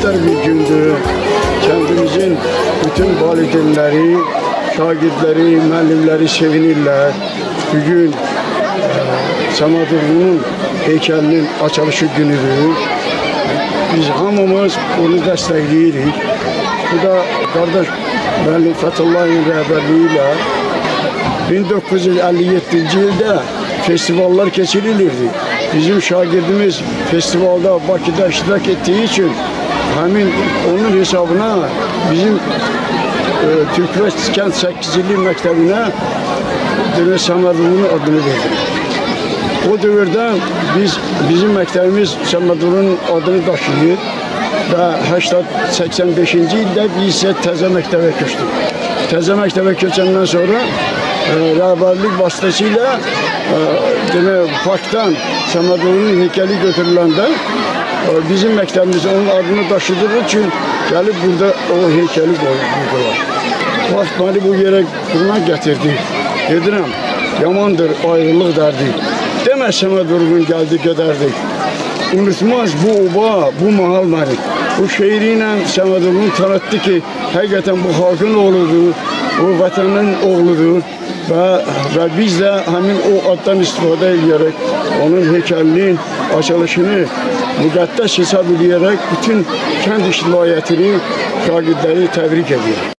müqəddər bir gündür. Kəndimizin bütün valideynləri, şagirdləri, müəllimləri sevinirlər. Bugün Səməd Vurğunun heykəlinin açılışı günüdür. Biz hamımız onu dəstəkləyirik. Bu da qardaş müəllim Fəthullahın rəhbərliyi ilə 1957-ci ildə festivallar keçirilirdi. Bizim şagirdimiz festivalda Bakıda iştirak ettiği için həmin onun hesabına bizim Türkreş Kənd 8-ci məktəbinə demək Səməd Vurğunun adını verdik. O dövrdən bizim məktəbimiz Səməd Vurğunun adını daşıyır və 85-ci ildə biz isə təzə məktəbə köçdük. Təzə məktəbə köçəndən sonra rəhbərlik vasitəsilə demək parkdan Səməd Vurğunun heykəli götürüləndə bizim məktəbimiz onun adını daşıdığı üçün gəlib burada o heykəli qoydular. Vaxt məni bu yerə buna gətirdi. Dedirəm, yamandır ayrılıq dərdi. Demə Səməd Vurğun gəldi, gedərdi. Unutmaz bu oba, bu mahal məni. Bu şeiri ilə Səməd Vurğun tanıtdı ki, həqiqətən bu xalqın oğludur, o vətənin oğludur və biz də həmin o addan istifadə edərək onun heykəlinin açılışını müqəddəs hesab edərək bütün kənd ictimaiyyətini, şagirdləri təbrik edir.